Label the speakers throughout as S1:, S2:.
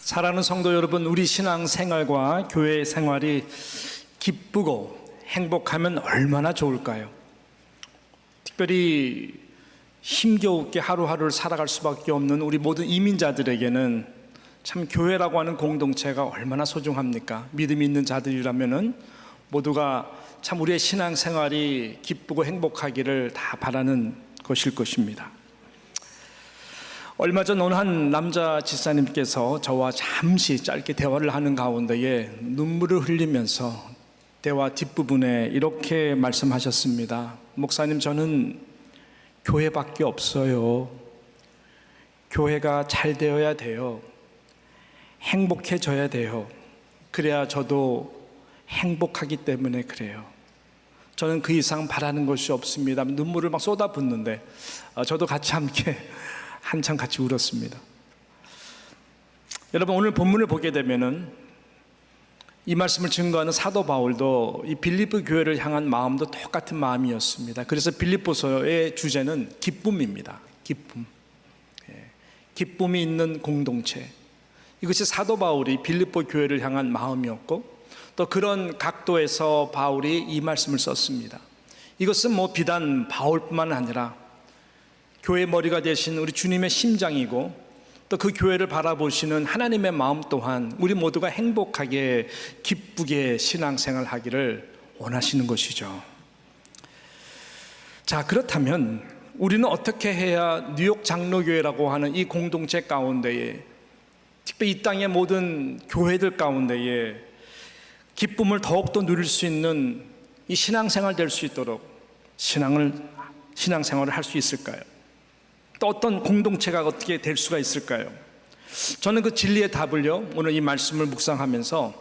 S1: 사랑하는 성도 여러분, 우리 신앙 생활과 교회 생활이 기쁘고 행복하면 얼마나 좋을까요? 특별히 힘겨우게 하루하루를 살아갈 수밖에 없는 우리 모든 이민자들에게는 참 교회라고 하는 공동체가 얼마나 소중합니까? 믿음이 있는 자들이라면은 모두가 참 우리의 신앙 생활이 기쁘고 행복하기를 다 바라는 것일 것입니다. 얼마 전 어느 한 남자 집사님께서 저와 잠시 짧게 대화를 하는 가운데에 눈물을 흘리면서 대화 뒷부분에 이렇게 말씀하셨습니다. 목사님, 저는 교회밖에 없어요. 교회가 잘 되어야 돼요. 행복해져야 돼요. 그래야 저도 행복하기 때문에 그래요. 저는 그 이상 바라는 것이 없습니다. 눈물을 막 쏟아붓는데 저도 같이 함께 한참 같이 울었습니다. 여러분, 오늘 본문을 보게 되면은 이 말씀을 증거하는 사도 바울도 이 빌립보 교회를 향한 마음도 똑같은 마음이었습니다. 그래서 빌립보서의 주제는 기쁨입니다. 기쁨. 기쁨이 있는 공동체. 이것이 사도 바울이 빌립보 교회를 향한 마음이었고, 또 그런 각도에서 바울이 이 말씀을 썼습니다. 이것은 비단 바울뿐만 아니라 교회의 머리가 되신 우리 주님의 심장이고, 또 그 교회를 바라보시는 하나님의 마음 또한 우리 모두가 행복하게 기쁘게 신앙생활 하기를 원하시는 것이죠. 자, 그렇다면 우리는 어떻게 해야 뉴욕 장로교회라고 하는 이 공동체 가운데에, 특별히 이 땅의 모든 교회들 가운데에 기쁨을 더욱더 누릴 수 있는 이 신앙생활 될 수 있도록 신앙생활을 할 수 있을까요? 또 어떤 공동체가 어떻게 될 수가 있을까요? 저는 그 진리의 답을요, 오늘 이 말씀을 묵상하면서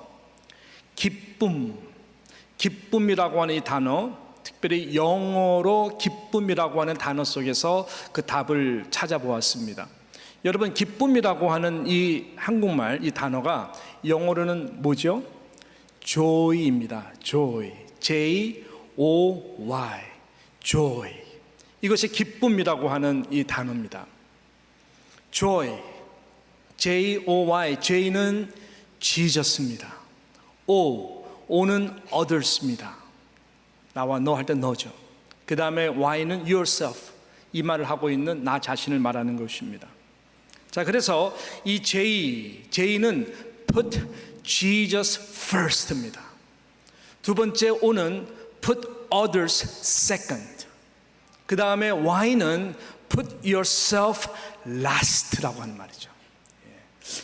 S1: 기쁨이라고 하는 이 단어, 특별히 영어로 기쁨이라고 하는 단어 속에서 그 답을 찾아보았습니다. 여러분, 기쁨이라고 하는 이 한국말, 이 단어가 영어로는 뭐죠? joy입니다. joy, J-O-Y, joy. 이것이 기쁨이라고 하는 이 단어입니다. joy, J-O-Y, J는 Jesus입니다. O는 others입니다. 나와 너 할 때 너죠. 그 다음에 Y는 yourself, 이 말을 하고 있는 나 자신을 말하는 것입니다. 자, 그래서 이 J는 put Jesus first입니다. 두 번째 O는 put others second. 그 다음에 Y는 put yourself last라고 하는 말이죠.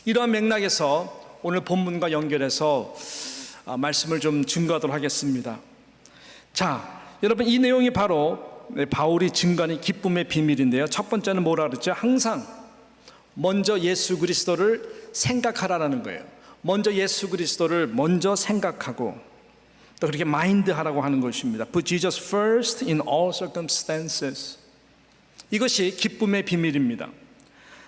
S1: 이러한 맥락에서 오늘 본문과 연결해서 말씀을 좀 증거하도록 하겠습니다. 자, 여러분, 이 내용이 바로 바울이 증거하는 기쁨의 비밀인데요. 첫 번째는 뭐라 그랬죠? 항상 먼저 예수 그리스도를 생각하라는 거예요. 먼저 예수 그리스도를 먼저 생각하고, 또 그렇게 마인드하라고 하는 것입니다. Put Jesus first in all circumstances. 이것이 기쁨의 비밀입니다.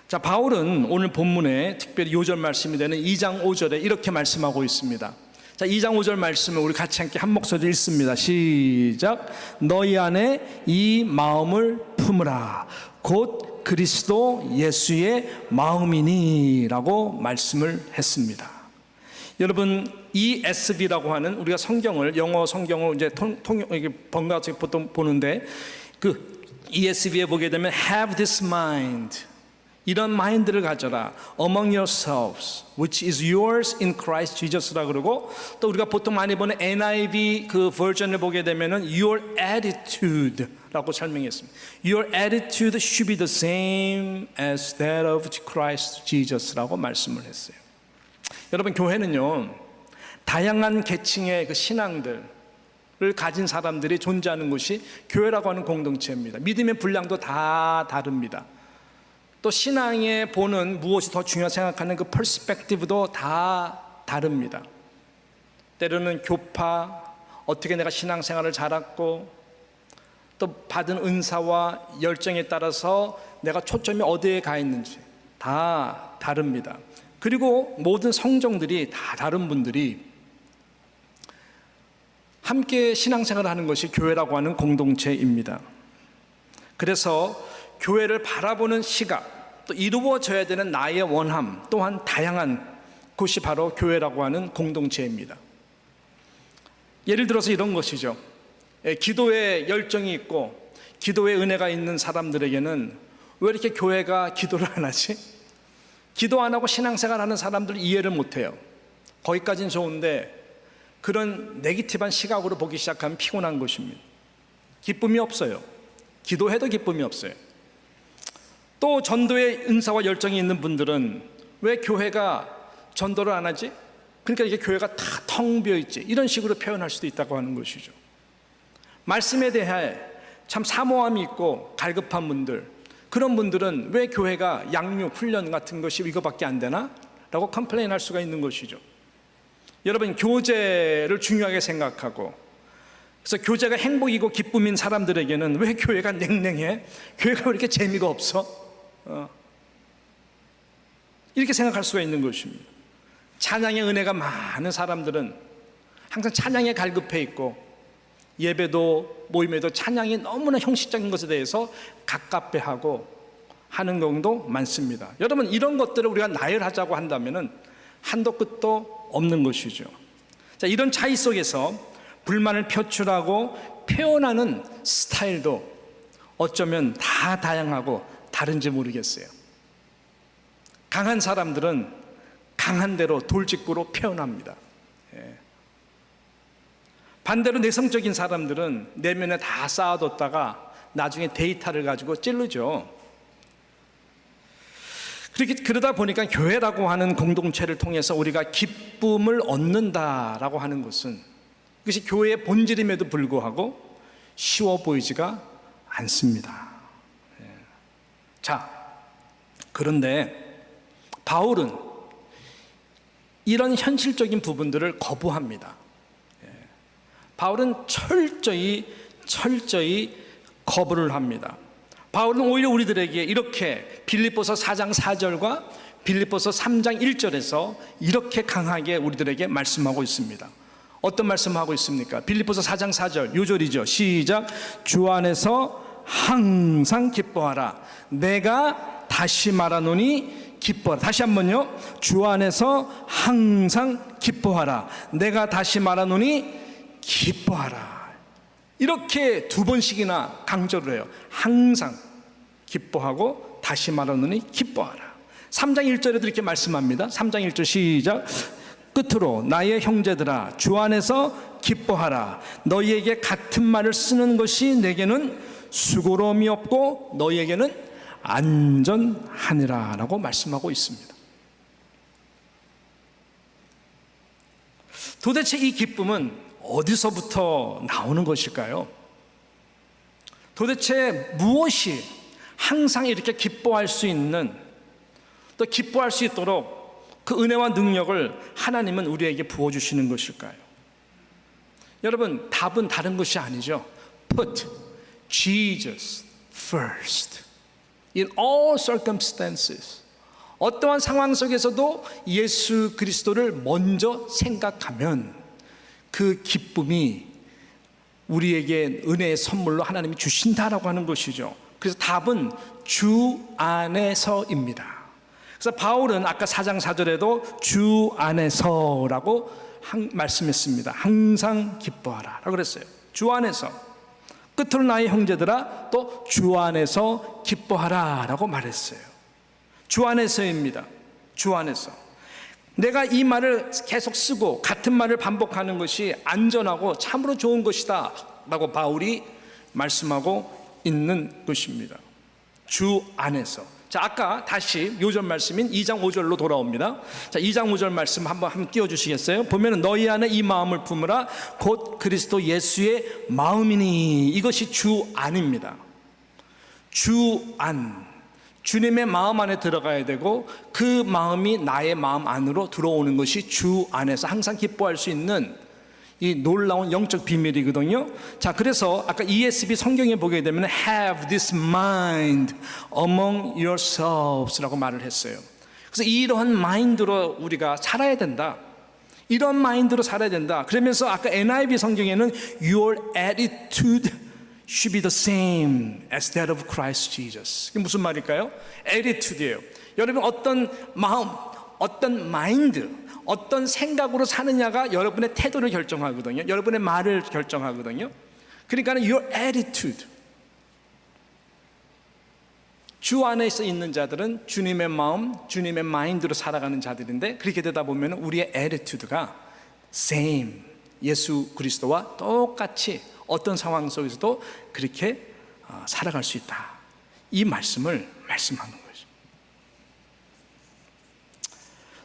S1: 자, 바울은 오늘 본문에 특별히 요절 말씀이 되는 2장 5절에 이렇게 말씀하고 있습니다. 자, 2장 5절 말씀을 우리 같이 함께 한 목소리로 읽습니다. 시작. 너희 안에 이 마음을 품으라. 곧 그리스도 예수의 마음이니 라고 말씀을 했습니다. 여러분, ESV라고 하는, 우리가 성경을, 영어 성경을 이제 번갈아서 보통 보는데, 그 ESV에 보게 되면 have this mind, 이런 마인드를 가져라. among yourselves, which is yours in Christ Jesus라고 그러고, 또 우리가 보통 많이 보는 NIV 그 버전을 보게 되면은 your attitude라고 설명했습니다. Your attitude should be the same as that of Christ Jesus라고 말씀을 했어요. 여러분, 교회는요, 다양한 계층의 그 신앙들을 가진 사람들이 존재하는 곳이 교회라고 하는 공동체입니다. 믿음의 분량도 다 다릅니다. 또 신앙에 보는 무엇이 더 중요하다고 생각하는 그 퍼스펙티브도 다 다릅니다. 때로는 교파, 어떻게 내가 신앙생활을 잘했고, 또 받은 은사와 열정에 따라서 내가 초점이 어디에 가 있는지 다 다릅니다. 그리고 모든 성정들이 다 다른 분들이 함께 신앙생활을 하는 것이 교회라고 하는 공동체입니다. 그래서 교회를 바라보는 시각, 또 이루어져야 되는 나의 원함 또한 다양한 그것이 바로 교회라고 하는 공동체입니다. 예를 들어서 이런 것이죠. 기도에 열정이 있고 기도에 은혜가 있는 사람들에게는 왜 이렇게 교회가 기도를 안 하지? 기도 안 하고 신앙생활 하는 사람들 이해를 못해요. 거기까지는 좋은데 그런 네기티브한 시각으로 보기 시작하면 피곤한 것입니다. 기쁨이 없어요. 기도해도 기쁨이 없어요. 또 전도의 은사와 열정이 있는 분들은 왜 교회가 전도를 안 하지? 그러니까 이게 교회가 다 텅 비어 있지, 이런 식으로 표현할 수도 있다고 하는 것이죠. 말씀에 대해 참 사모함이 있고 갈급한 분들, 그런 분들은 왜 교회가 양육, 훈련 같은 것이 이거밖에 안 되나? 라고 컴플레인할 수가 있는 것이죠. 여러분, 교제를 중요하게 생각하고, 그래서 교제가 행복이고 기쁨인 사람들에게는 왜 교회가 냉랭해? 교회가 왜 이렇게 재미가 없어? 이렇게 생각할 수가 있는 것입니다. 찬양의 은혜가 많은 사람들은 항상 찬양에 갈급해 있고, 예배도 모임에도 찬양이 너무나 형식적인 것에 대해서 갑갑해하고 하는 경우도 많습니다. 여러분, 이런 것들을 우리가 나열하자고 한다면 한도 끝도 없는 것이죠. 자, 이런 차이 속에서 불만을 표출하고 표현하는 스타일도 어쩌면 다 다양하고 다른지 모르겠어요. 강한 사람들은 강한 대로 돌직구로 표현합니다. 반대로 내성적인 사람들은 내면에 다 쌓아뒀다가 나중에 데이터를 가지고 찌르죠. 그러다 보니까 교회라고 하는 공동체를 통해서 우리가 기쁨을 얻는다라고 하는 것은, 그것이 교회의 본질임에도 불구하고 쉬워 보이지가 않습니다. 자, 그런데 바울은 이런 현실적인 부분들을 거부합니다. 바울은 철저히 거부를 합니다. 바울은 오히려 우리들에게 이렇게 빌립보서 4장 4절과 빌립보서 3장 1절에서 이렇게 강하게 우리들에게 말씀하고 있습니다. 어떤 말씀하고 있습니까? 빌립보서 4장 4절 요절이죠. 시작. 주 안에서 항상 기뻐하라. 내가 다시 말하노니 기뻐하라. 다시 한번요. 주 안에서 항상 기뻐하라. 내가 다시 말하노니 기뻐하라. 이렇게 두 번씩이나 강조를 해요. 항상 기뻐하고 다시 말하노니 기뻐하라. 3장 1절에도 이렇게 말씀합니다. 3장 1절 시작. 끝으로 나의 형제들아 주 안에서 기뻐하라. 너희에게 같은 말을 쓰는 것이 내게는 수고로움이 없고 너희에게는 안전하니라 라고 말씀하고 있습니다. 도대체 이 기쁨은 어디서부터 나오는 것일까요? 도대체 무엇이 항상 이렇게 기뻐할 수 있는, 또 기뻐할 수 있도록 그 은혜와 능력을 하나님은 우리에게 부어주시는 것일까요? 여러분, 답은 다른 것이 아니죠. Put Jesus first in all circumstances. 어떠한 상황 속에서도 예수 그리스도를 먼저 생각하면 그 기쁨이 우리에게 은혜의 선물로 하나님이 주신다라고 하는 것이죠. 그래서 답은 주 안에서입니다. 그래서 바울은 아까 4장 4절에도 주 안에서라고 말씀했습니다. 항상 기뻐하라 라고 그랬어요. 주 안에서. 끝으로 나의 형제들아 또 주 안에서 기뻐하라 라고 말했어요. 주 안에서입니다. 주 안에서. 내가 이 말을 계속 쓰고 같은 말을 반복하는 것이 안전하고 참으로 좋은 것이다 라고 바울이 말씀하고 있는 것입니다. 주 안에서. 자, 아까 다시 요절 말씀인 2장 5절로 돌아옵니다. 자, 2장 5절 말씀 한번 띄워주시겠어요? 보면은 너희 안에 이 마음을 품으라 곧 그리스도 예수의 마음이니. 이것이 주 안입니다. 주 안. 주님의 마음 안에 들어가야 되고 그 마음이 나의 마음 안으로 들어오는 것이 주 안에서 항상 기뻐할 수 있는 이 놀라운 영적 비밀이거든요. 자, 그래서 아까 ESV 성경에 보게 되면 have this mind among yourselves 라고 말을 했어요. 그래서 이러한 마인드로 우리가 살아야 된다. 이런 마인드로 살아야 된다. 그러면서 아까 NIV 성경에는 your attitude should be the same as that of Christ Jesus. 이게 무슨 말일까요? attitude예요. 여러분, 어떤 마음, 어떤 마인드, 어떤 생각으로 사느냐가 여러분의 태도를 결정하거든요. 여러분의 말을 결정하거든요. 그러니까 your attitude. 주 안에 있는 자들은 주님의 마음, 주님의 마인드로 살아가는 자들인데, 그렇게 되다 보면 우리의 attitude가 same, 예수 그리스도와 똑같이 어떤 상황 속에서도 그렇게 살아갈 수 있다. 이 말씀을 말씀하는 거죠.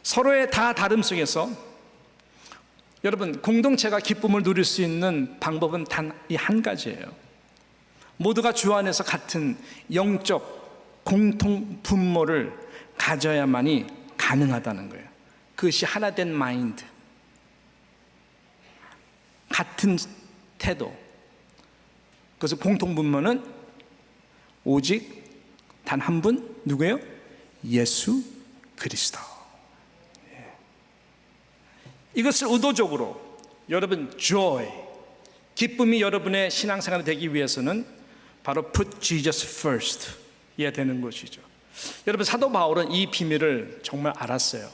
S1: 서로의 다 다름 속에서 여러분, 공동체가 기쁨을 누릴 수 있는 방법은 단 이 한 가지예요. 모두가 주 안에서 같은 영적 공통 분모를 가져야만이 가능하다는 거예요. 그것이 하나된 마인드, 같은 태도. 그래서 공통 분모는 오직 단 한 분, 누구예요? 예수 그리스도. 이것을 의도적으로 여러분 joy, 기쁨이 여러분의 신앙생활이 되기 위해서는 바로 put Jesus first 이어야 되는 것이죠. 여러분, 사도 바울은 이 비밀을 정말 알았어요.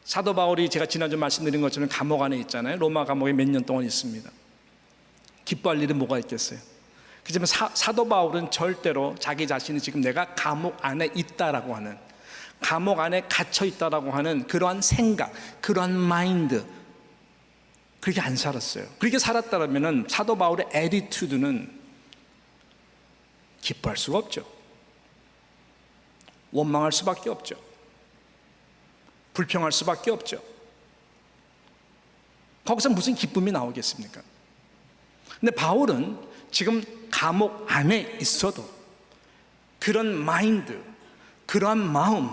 S1: 사도 바울이 제가 지난주 말씀드린 것처럼 감옥 안에 있잖아요. 로마 감옥에 몇 년 동안 있습니다. 기뻐할 일은 뭐가 있겠어요? 그렇지만 사도 바울은 절대로 자기 자신이 지금 내가 감옥 안에 있다라고 하는, 감옥 안에 갇혀 있다라고 하는 그러한 생각, 그러한 마인드, 그렇게 안 살았어요. 그렇게 살았다면 사도 바울의 애티튜드는 기뻐할 수가 없죠. 원망할 수밖에 없죠. 불평할 수밖에 없죠. 거기서 무슨 기쁨이 나오겠습니까? 근데 바울은 지금 감옥 안에 있어도 그런 마인드, 그러한 마음,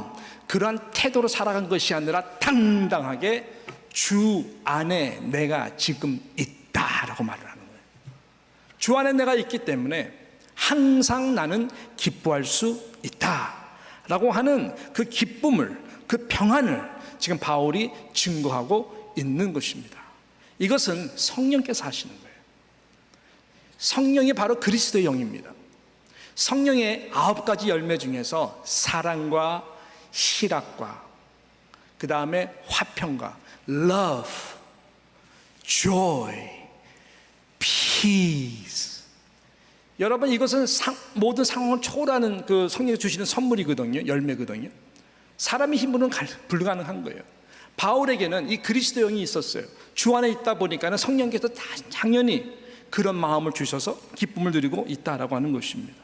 S1: 그러한 태도로 살아간 것이 아니라 당당하게 주 안에 내가 지금 있다라고 말을 하는 거예요. 주 안에 내가 있기 때문에 항상 나는 기뻐할 수 있다라고 하는 그 기쁨을, 그 평안을 지금 바울이 증거하고 있는 것입니다. 이것은 성령께서 하시는 거예요. 성령이 바로 그리스도의 영입니다. 성령의 9가지 열매 중에서 사랑과 희락과 그 다음에 화평과 love, joy, peace. 여러분, 이것은 모든 상황을 초월하는 그 성령이 주시는 선물이거든요. 열매거든요. 사람의 힘으로는 불가능한 거예요. 바울에게는 이 그리스도 영이 있었어요. 주 안에 있다 보니까 성령께서 당연히 그런 마음을 주셔서 기쁨을 누리고 있다라고 하는 것입니다.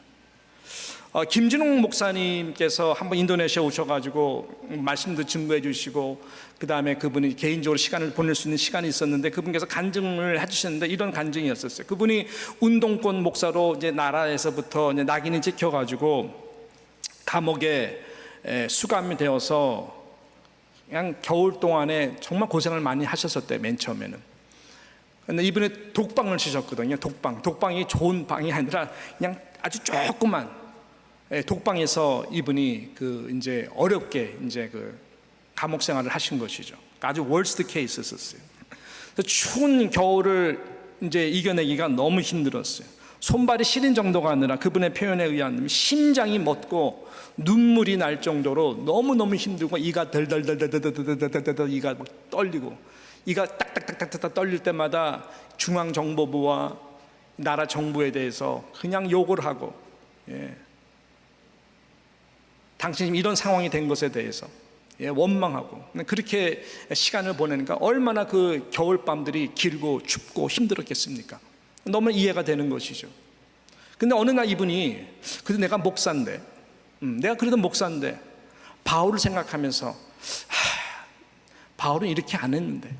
S1: 김진웅 목사님께서 한번 인도네시아 오셔가지고 말씀도 증거해 주시고, 그 다음에 그분이 개인적으로 시간을 보낼 수 있는 시간이 있었는데, 그분께서 간증을 해주셨는데 이런 간증이었었어요. 그분이 운동권 목사로 이제 나라에서부터 이제 낙인이 찍혀가지고 감옥에 수감이 되어서 그냥 겨울 동안에 정말 고생을 많이 하셨었대요. 맨 처음에는. 근데 이분이 독방을 치셨거든요. 독방이 좋은 방이 아니라 그냥 아주 조그만 독방에서 이분이 그 이제 어렵게 이제 그 감옥 생활을 하신 것이죠. 아주 월스트 케이스였어요. 추운 겨울을 이제 이겨내기가 너무 힘들었어요. 손발이 시린 정도가 아니라 그분의 표현에 의하면 심장이 멎고 눈물이 날 정도로 너무너무 힘들고, 이가 덜덜덜덜덜덜덜덜 이가 막 떨리고, 이가 딱딱딱딱 떨릴 때마다 중앙정보부와 나라 정부에 대해서 그냥 욕을 하고, 당신이 이런 상황이 된 것에 대해서 원망하고, 그렇게 시간을 보내니까 얼마나 그 겨울밤들이 길고 춥고 힘들었겠습니까? 너무 이해가 되는 것이죠. 근데 어느 날 이분이, 그래도 내가 목사인데, 내가 그래도 목사인데 바울을 생각하면서 바울은 이렇게 안 했는데,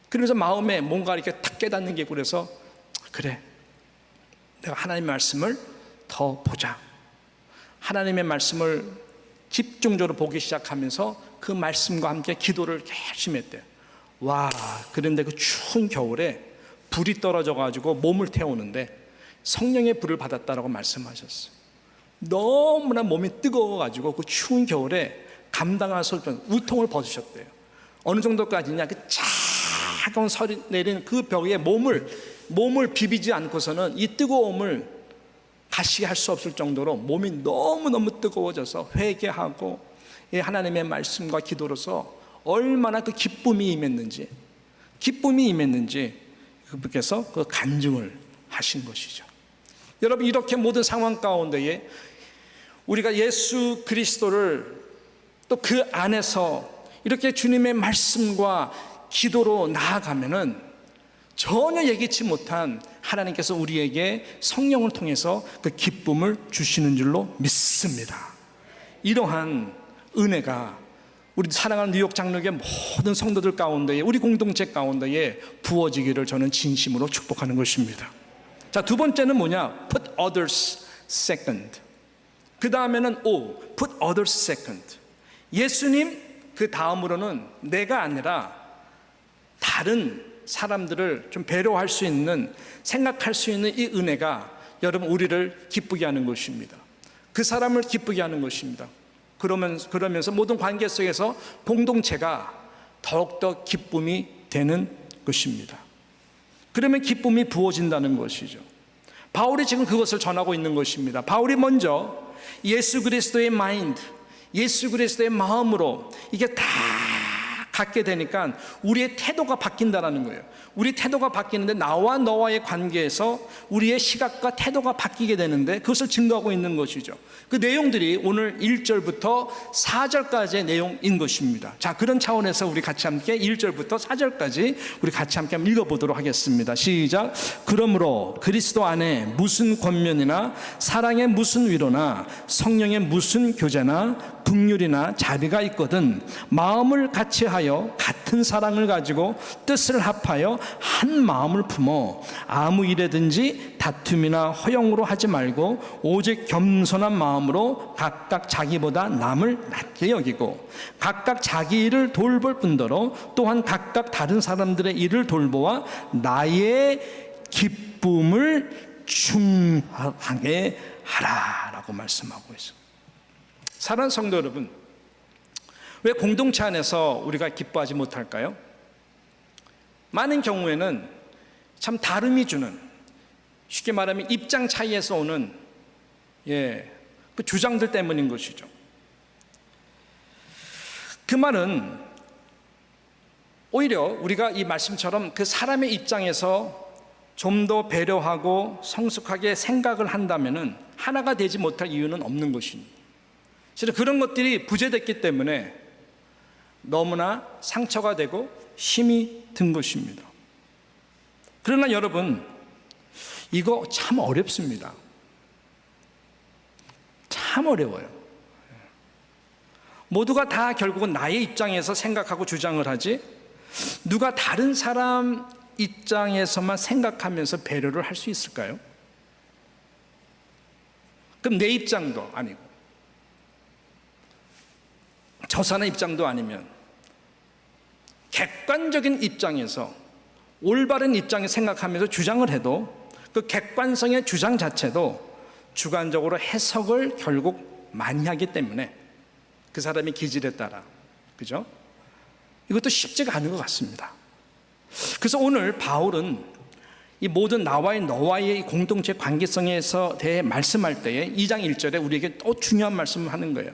S1: 그러면서 마음에 뭔가 이렇게 탁 깨닫는 게, 그래서 그래, 내가 하나님의 말씀을 더 보자. 하나님의 말씀을 집중적으로 보기 시작하면서 그 말씀과 함께 기도를 열심히 했대요. 와, 그런데 그 추운 겨울에 불이 떨어져가지고 몸을 태우는데 성령의 불을 받았다라고 말씀하셨어요. 너무나 몸이 뜨거워가지고 그 추운 겨울에 감당할 수 없는 우통을 벗으셨대요. 어느 정도까지냐, 그 차가운 설이 내리는 그 벽에 몸을 비비지 않고서는 이 뜨거움을 가시게 할 수 없을 정도로 몸이 너무너무 뜨거워져서 회개하고 하나님의 말씀과 기도로서 얼마나 그 기쁨이 임했는지 그분께서 그 간증을 하신 것이죠. 여러분, 이렇게 모든 상황 가운데에 우리가 예수 그리스도를 또 그 안에서 이렇게 주님의 말씀과 기도로 나아가면은 전혀 예기치 못한 하나님께서 우리에게 성령을 통해서 그 기쁨을 주시는 줄로 믿습니다. 이러한 은혜가 우리 사랑하는 뉴욕 장로교의 모든 성도들 가운데에, 우리 공동체 가운데에 부어지기를 저는 진심으로 축복하는 것입니다. 자, 두 번째는 뭐냐? Put others second. 그 다음에는 put others second. 예수님 그 다음으로는 내가 아니라 다른 사람들을 좀 배려할 수 있는, 생각할 수 있는 이 은혜가 여러분 우리를 기쁘게 하는 것입니다. 그 사람을 기쁘게 하는 것입니다. 그러면서 모든 관계 속에서 공동체가 더욱더 기쁨이 되는 것입니다. 그러면 기쁨이 부어진다는 것이죠. 바울이 지금 그것을 전하고 있는 것입니다. 바울이 먼저 예수 그리스도의 마인드, 예수 그리스도의 마음으로 이게 다 갖게 되니까 우리의 태도가 바뀐다는 거예요. 우리 태도가 바뀌는데 나와 너와의 관계에서 우리의 시각과 태도가 바뀌게 되는데 그것을 증거하고 있는 것이죠. 그 내용들이 오늘 1절부터 4절까지의 내용인 것입니다. 자, 그런 차원에서 우리 같이 함께 1절부터 4절까지 우리 같이 함께 한번 읽어보도록 하겠습니다. 시작. 그러므로 그리스도 안에 무슨 권면이나 사랑의 무슨 위로나 성령의 무슨 교제나 긍휼이나 자비가 있거든 마음을 같이하여 같은 사랑을 가지고 뜻을 합하여 한 마음을 품어 아무 일에든지 다툼이나 허영으로 하지 말고 오직 겸손한 마음으로 각각 자기보다 남을 낮게 여기고 각각 자기 일을 돌볼 뿐더러 또한 각각 다른 사람들의 일을 돌보아 나의 기쁨을 충만하게 하라라고 말씀하고 있습니다. 사랑하는 성도 여러분, 왜 공동체 안에서 우리가 기뻐하지 못할까요? 많은 경우에는 참 다름이 주는, 쉽게 말하면 입장 차이에서 오는 그 주장들 때문인 것이죠. 그 말은 오히려 우리가 이 말씀처럼 그 사람의 입장에서 좀 더 배려하고 성숙하게 생각을 한다면은 하나가 되지 못할 이유는 없는 것입니다. 실은 그런 것들이 부재됐기 때문에 너무나 상처가 되고 힘이 든 것입니다. 그러나 여러분, 이거 참 어렵습니다. 참 어려워요. 모두가 다 결국은 나의 입장에서 생각하고 주장을 하지, 누가 다른 사람 입장에서만 생각하면서 배려를 할 수 있을까요? 그럼 내 입장도 아니고 저 사람의 입장도 아니면 객관적인 입장에서, 올바른 입장에 생각하면서 주장을 해도 그 객관성의 주장 자체도 주관적으로 해석을 결국 많이 하기 때문에 그 사람의 기질에 따라, 그죠? 이것도 쉽지가 않은 것 같습니다. 그래서 오늘 바울은 이 모든 나와의 너와의 공동체 관계성에서 대해 말씀할 때에 2장 1절에 우리에게 또 중요한 말씀을 하는 거예요.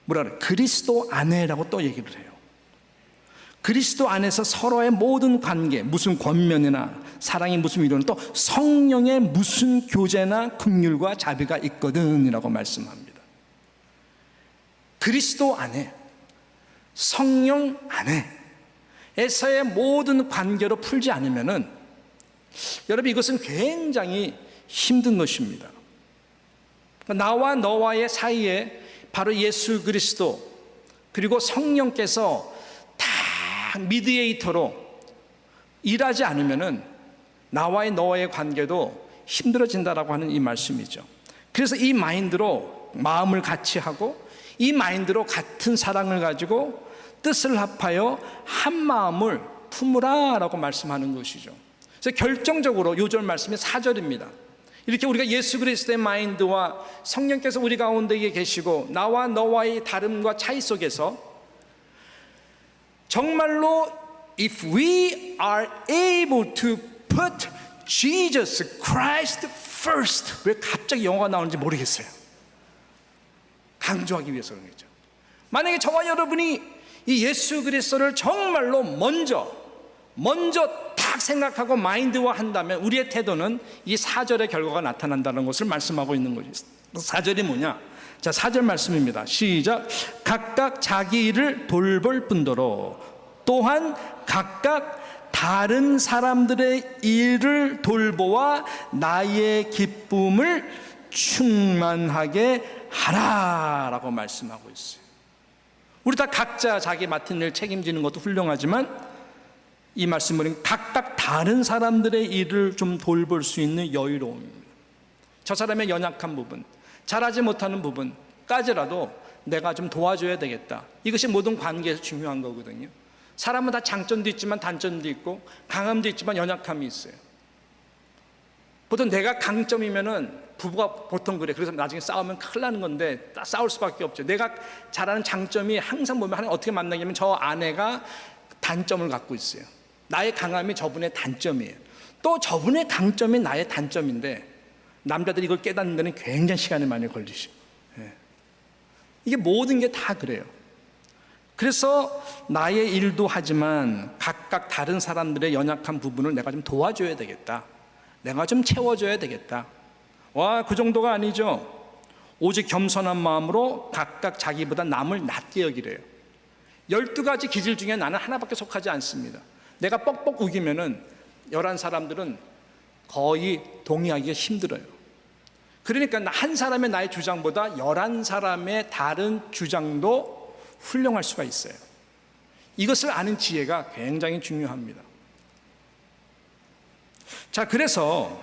S1: 뭐라 그래요? 그리스도 안에라고 또 얘기를 해요. 그리스도 안에서 서로의 모든 관계, 무슨 권면이나 사랑이 무슨 위로는 또 성령의 무슨 교제나 긍휼과 자비가 있거든 이라고 말씀합니다. 그리스도 안에, 성령 안에에서의 모든 관계로 풀지 않으면은 여러분 이것은 굉장히 힘든 것입니다. 나와 너와의 사이에 바로 예수 그리스도 그리고 성령께서 다 미디에이터로 일하지 않으면은 나와의 너와의 관계도 힘들어진다라고 하는 이 말씀이죠. 그래서 이 마인드로 마음을 같이 하고 이 마인드로 같은 사랑을 가지고 뜻을 합하여 한 마음을 품으라라고 말씀하는 것이죠. 그래서 결정적으로 요절 말씀이 4절입니다. 이렇게 우리가 예수 그리스도의 마인드와 성령께서 우리 가운데에 계시고 나와 너와의 다름과 차이 속에서 정말로 if we are able to put Jesus Christ first, 왜 갑자기 영어가 나오는지 모르겠어요. 강조하기 위해서 그런 거죠. 만약에 저와 여러분이 이 예수 그리스도를 정말로 먼저 딱 생각하고 마인드화 한다면 우리의 태도는 이 4절의 결과가 나타난다는 것을 말씀하고 있는 거죠. 4절이 뭐냐? 자, 4절 말씀입니다. 시작. 각각 자기 일을 돌볼 뿐더러 또한 각각 다른 사람들의 일을 돌보아 나의 기쁨을 충만하게 하라라고 말씀하고 있어요. 우리 다 각자 자기 맡은 일 책임지는 것도 훌륭하지만 이 말씀은 각각 다른 사람들의 일을 좀 돌볼 수 있는 여유로움입니다. 저 사람의 연약한 부분, 잘하지 못하는 부분까지라도 내가 좀 도와줘야 되겠다. 이것이 모든 관계에서 중요한 거거든요. 사람은 다 장점도 있지만 단점도 있고 강함도 있지만 연약함이 있어요. 보통 내가 강점이면은 부부가 보통 그래. 그래서 나중에 싸우면 큰일 나는 건데 싸울 수밖에 없죠. 내가 잘하는 장점이 항상 보면 하나님 어떻게 만나냐면 저 아내가 단점을 갖고 있어요. 나의 강함이 저분의 단점이에요. 또 저분의 강점이 나의 단점인데 남자들이 이걸 깨닫는 데는 굉장히 시간이 많이 걸리죠. 이게 모든 게 다 그래요. 그래서 나의 일도 하지만 각각 다른 사람들의 연약한 부분을 내가 좀 도와줘야 되겠다. 내가 좀 채워줘야 되겠다. 와, 그 정도가 아니죠. 오직 겸손한 마음으로 각각 자기보다 남을 낮게 여기래요. 12가지 기질 중에 나는 하나밖에 속하지 않습니다. 내가 뻑뻑 우기면은 11사람들은 거의 동의하기가 힘들어요. 그러니까 한 사람의 나의 주장보다 11사람의 다른 주장도 훌륭할 수가 있어요. 이것을 아는 지혜가 굉장히 중요합니다. 자, 그래서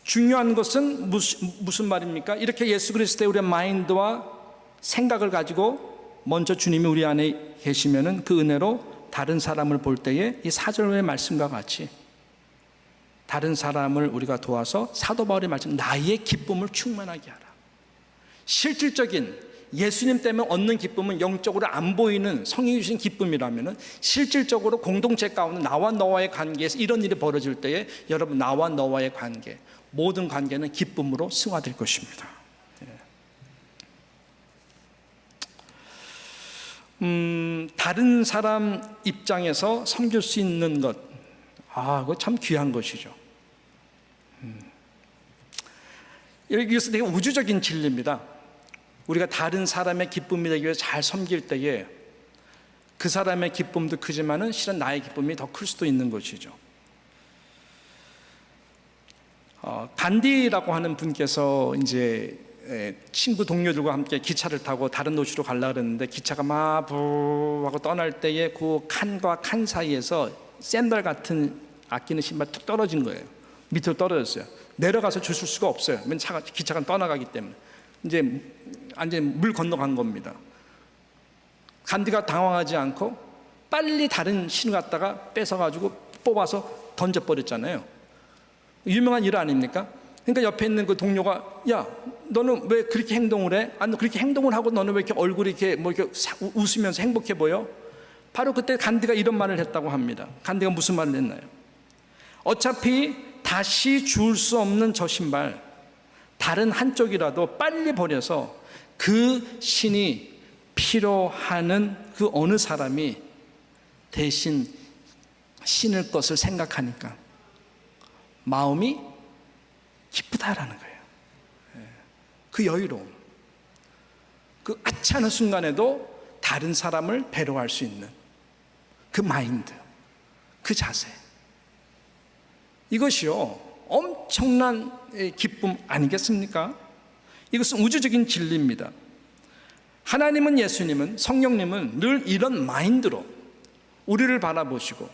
S1: 중요한 것은 무슨 말입니까? 이렇게 예수 그리스도의 우리의 마인드와 생각을 가지고 먼저 주님이 우리 안에 계시면은 그 은혜로 다른 사람을 볼 때에 이 4절의 말씀과 같이 다른 사람을 우리가 도와서 사도 바울의 말씀, 나의 기쁨을 충만하게 하라. 실질적인 예수님 때문에 얻는 기쁨은 영적으로 안 보이는 성령이 주신 기쁨이라면은 실질적으로 공동체 가운데 나와 너와의 관계에서 이런 일이 벌어질 때에 여러분 나와 너와의 관계, 모든 관계는 기쁨으로 승화될 것입니다. 다른 사람 입장에서 섬길 수 있는 것, 그거 참 귀한 것이죠. 이것은 되게 우주적인 진리입니다. 우리가 다른 사람의 기쁨이 되기 위해 잘 섬길 때에 그 사람의 기쁨도 크지만은 실은 나의 기쁨이 더 클 수도 있는 것이죠. 간디라고 하는 분께서 이제 친구 동료들과 함께 기차를 타고 다른 도시로 가려고 그랬는데 기차가 막 부하고 떠날 때에 그 칸과 칸 사이에서 샌들 같은 아끼는 신발 툭 떨어진 거예요. 밑으로 떨어졌어요. 내려가서 주실 수가 없어요. 기차가 떠나가기 때문에 이제 완전히 물 건너간 겁니다. 간디가 당황하지 않고 빨리 다른 신을 갖다가 뺏어가지고 뽑아서 던져버렸잖아요. 유명한 일 아닙니까? 그러니까 옆에 있는 그 동료가, 야, 너는 왜 그렇게 행동을 해? 너 그렇게 행동을 하고 너는 왜 이렇게 얼굴이 이렇게 이렇게 웃으면서 행복해 보여? 바로 그때 간디가 이런 말을 했다고 합니다. 간디가 무슨 말을 했나요? 어차피 다시 줄 수 없는 저 신발, 다른 한쪽이라도 빨리 버려서 그 신이 필요하는 그 어느 사람이 대신 신을 것을 생각하니까 마음이 기쁘다라는 거예요. 그 여유로움, 그 아차하는 순간에도 다른 사람을 배려할 수 있는 그 마인드, 그 자세, 이것이요 엄청난 기쁨 아니겠습니까? 이것은 우주적인 진리입니다. 하나님은, 예수님은, 성령님은 늘 이런 마인드로 우리를 바라보시고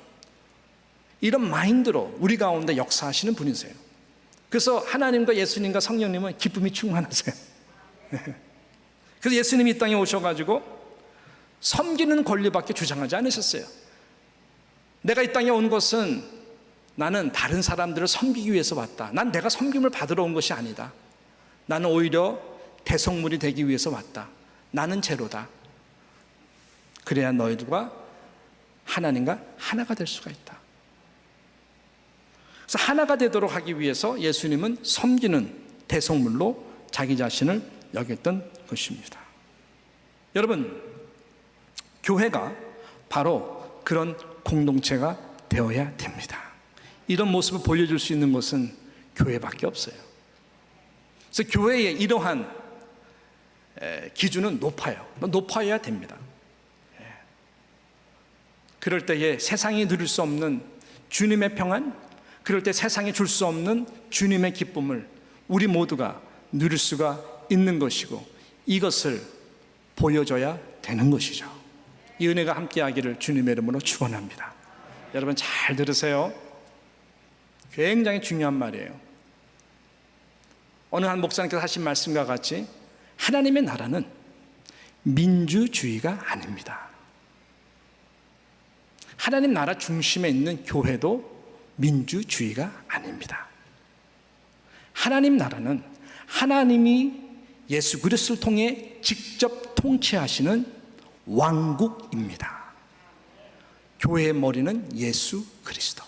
S1: 이런 마인드로 우리 가운데 역사하시는 분이세요. 그래서 하나님과 예수님과 성령님은 기쁨이 충만하세요. 그래서 예수님이 이 땅에 오셔가지고 섬기는 권리밖에 주장하지 않으셨어요. 내가 이 땅에 온 것은 나는 다른 사람들을 섬기기 위해서 왔다. 난 내가 섬김을 받으러 온 것이 아니다. 나는 오히려 대성물이 되기 위해서 왔다. 나는 제로다. 그래야 너희들과 하나님과 하나가 될 수가 있다. 그래서 하나가 되도록 하기 위해서 예수님은 섬기는 대성물로 자기 자신을 여겼던 것입니다. 여러분, 교회가 바로 그런 공동체가 되어야 됩니다. 이런 모습을 보여줄 수 있는 곳은 교회밖에 없어요. 그래서 교회의 이러한 기준은 높아야 됩니다. 그럴 때에 세상이 누릴 수 없는 주님의 평안, 그럴 때 세상이 줄 수 없는 주님의 기쁨을 우리 모두가 누릴 수가 있는 것이고, 이것을 보여줘야 되는 것이죠. 이 은혜가 함께하기를 주님의 이름으로 축원합니다. 여러분 잘 들으세요. 굉장히 중요한 말이에요. 어느 한 목사님께서 하신 말씀과 같이 하나님의 나라는 민주주의가 아닙니다. 하나님 나라 중심에 있는 교회도 민주주의가 아닙니다. 하나님 나라는 하나님이 예수 그리스도를 통해 직접 통치하시는 왕국입니다. 교회의 머리는 예수 그리스도.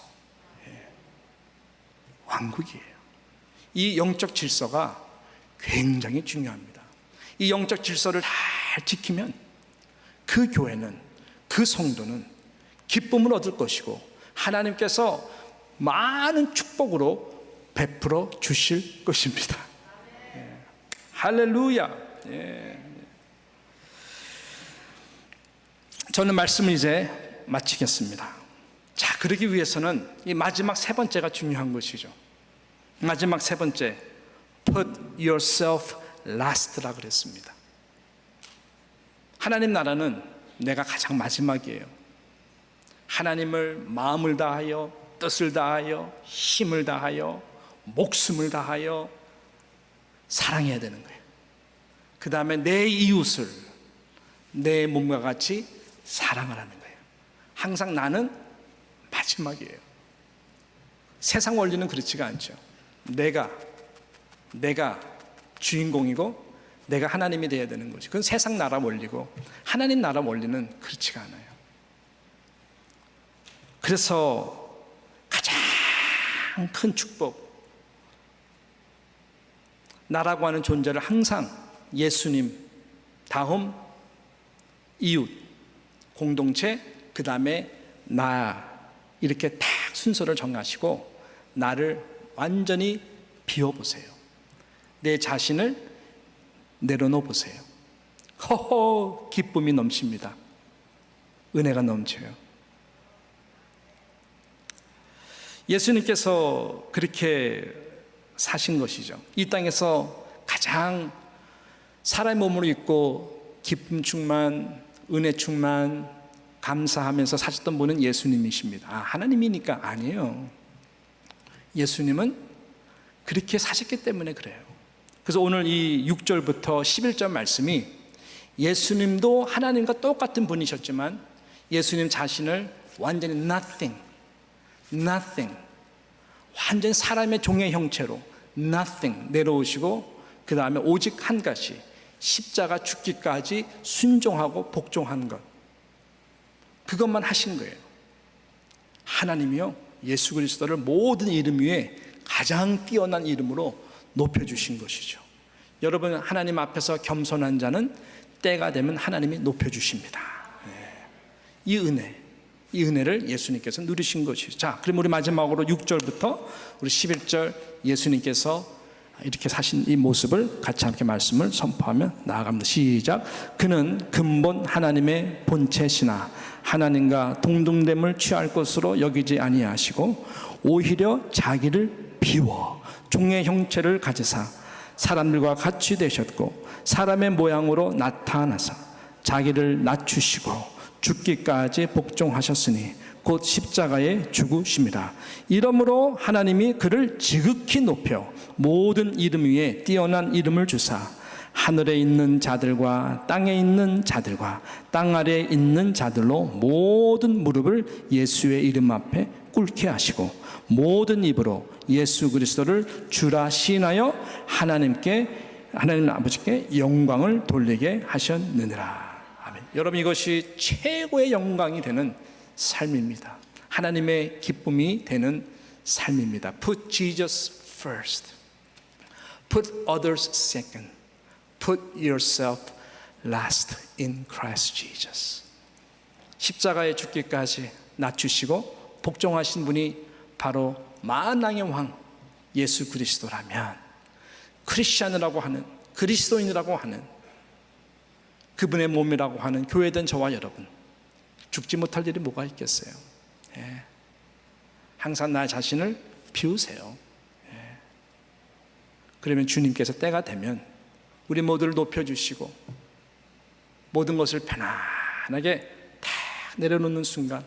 S1: 왕국이에요. 이 영적 질서가 굉장히 중요합니다. 이 영적 질서를 잘 지키면 그 교회는, 그 성도는 기쁨을 얻을 것이고 하나님께서 많은 축복으로 베풀어 주실 것입니다. 할렐루야. 저는 말씀을 이제 마치겠습니다. 자, 그러기 위해서는 이 마지막 세 번째가 중요한 것이죠. 마지막 세 번째, put yourself last라고 그랬습니다. 하나님 나라는 내가 가장 마지막이에요. 하나님을 마음을 다하여, 뜻을 다하여, 힘을 다하여, 목숨을 다하여 사랑해야 되는 거예요. 그 다음에 내 이웃을 내 몸과 같이 사랑하라는 거예요. 항상 나는 마지막이에요. 세상 원리는 그렇지가 않죠. 내가 주인공이고 내가 하나님이 되어야 되는 거지. 그건 세상 나라 원리고, 하나님 나라 원리는 그렇지가 않아요. 그래서 가장 큰 축복, 나라고 하는 존재를 항상 예수님 다음 이웃, 공동체, 그 다음에 나, 이렇게 딱 순서를 정하시고 나를 완전히 비워보세요. 내 자신을 내려놓으세요. 허허, 기쁨이 넘칩니다. 은혜가 넘쳐요. 예수님께서 그렇게 사신 것이죠. 이 땅에서 가장 사람의 몸으로 입고 기쁨 충만, 은혜 충만, 감사하면서 사셨던 분은 예수님이십니다. 하나님이니까 아니에요. 예수님은 그렇게 사셨기 때문에 그래요. 그래서 오늘 이 6절부터 11절 말씀이 예수님도 하나님과 똑같은 분이셨지만 예수님 자신을 완전히 nothing, 완전히 사람의 종의 형체로 nothing 내려오시고, 그 다음에 오직 한 가지, 십자가 죽기까지 순종하고 복종한 것, 그것만 하신 거예요. 하나님이요, 예수 그리스도를 모든 이름 위에 가장 뛰어난 이름으로 높여주신 것이죠. 여러분, 하나님 앞에서 겸손한 자는 때가 되면 하나님이 높여주십니다. 이 은혜를 예수님께서 누리신 것이죠. 자, 그럼 우리 마지막으로 6절부터 우리 11절 예수님께서 이렇게 사신 이 모습을 같이 함께 말씀을 선포하며 나아갑니다. 시작. 그는 근본 하나님의 본체시나 하나님과 동등됨을 취할 것으로 여기지 아니하시고 오히려 자기를 비워 종의 형체를 가지사 사람들과 같이 되셨고 사람의 모양으로 나타나사 자기를 낮추시고 죽기까지 복종하셨으니 곧 십자가에 죽으심이라. 이러므로 하나님이 그를 지극히 높여 모든 이름 위에 뛰어난 이름을 주사 하늘에 있는 자들과 땅에 있는 자들과 땅 아래에 있는 자들로 모든 무릎을 예수의 이름 앞에 꿇게 하시고 모든 입으로 예수 그리스도를 주라 시인하여 하나님 아버지께 영광을 돌리게 하셨느니라. 아멘. 여러분, 이것이 최고의 영광이 되는 삶입니다. 하나님의 기쁨이 되는 삶입니다. Put Jesus first. Put others second. Put yourself last in Christ Jesus. 십자가에 죽기까지 낮추시고 복종하신 분이 바로 만왕의 왕 예수 그리스도라면, 크리스찬이라고 하는, 그리스도인이라고 하는 그분의 몸이라고 하는 교회된 저와 여러분, 죽지 못할 일이 뭐가 있겠어요? 예. 항상 나 자신을 비우세요. 예. 그러면 주님께서 때가 되면 우리 모두를 높여주시고 모든 것을 편안하게 다 내려놓는 순간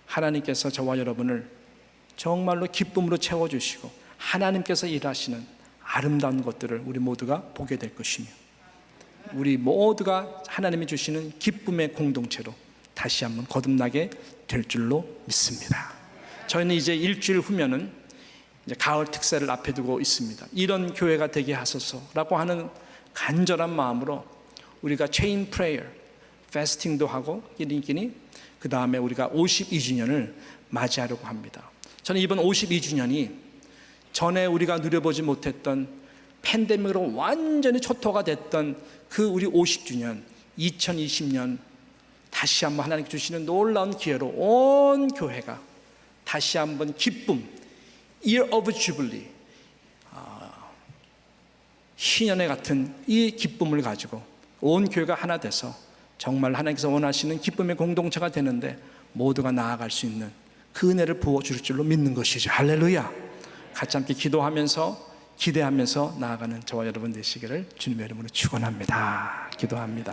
S1: 하나님께서 저와 여러분을 정말로 기쁨으로 채워주시고 하나님께서 일하시는 아름다운 것들을 우리 모두가 보게 될 것이며, 우리 모두가 하나님이 주시는 기쁨의 공동체로 다시 한번 거듭나게 될 줄로 믿습니다. 저희는 이제 일주일 후면은 이제 가을 특세를 앞에 두고 있습니다. 이런 교회가 되게 하소서라고 하는 간절한 마음으로 우리가 체인 프레이어, 패스팅도 하고 끼니끼니 그 다음에 우리가 52주년을 맞이하려고 합니다. 저는 이번 52주년이 전에 우리가 누려보지 못했던 팬데믹으로 완전히 초토가 됐던 그 우리 50주년 2020년 다시 한번 하나님께 주시는 놀라운 기회로 온 교회가 다시 한번 기쁨, Year of Jubilee, 희년회 같은 이 기쁨을 가지고 온 교회가 하나 돼서 정말 하나님께서 원하시는 기쁨의 공동체가 되는데 모두가 나아갈 수 있는 그 은혜를 부어줄 줄로 믿는 것이죠. 할렐루야. 같이 함께 기도하면서 기대하면서 나아가는 저와 여러분 되시기를 주님의 이름으로 축원합니다. 기도합니다.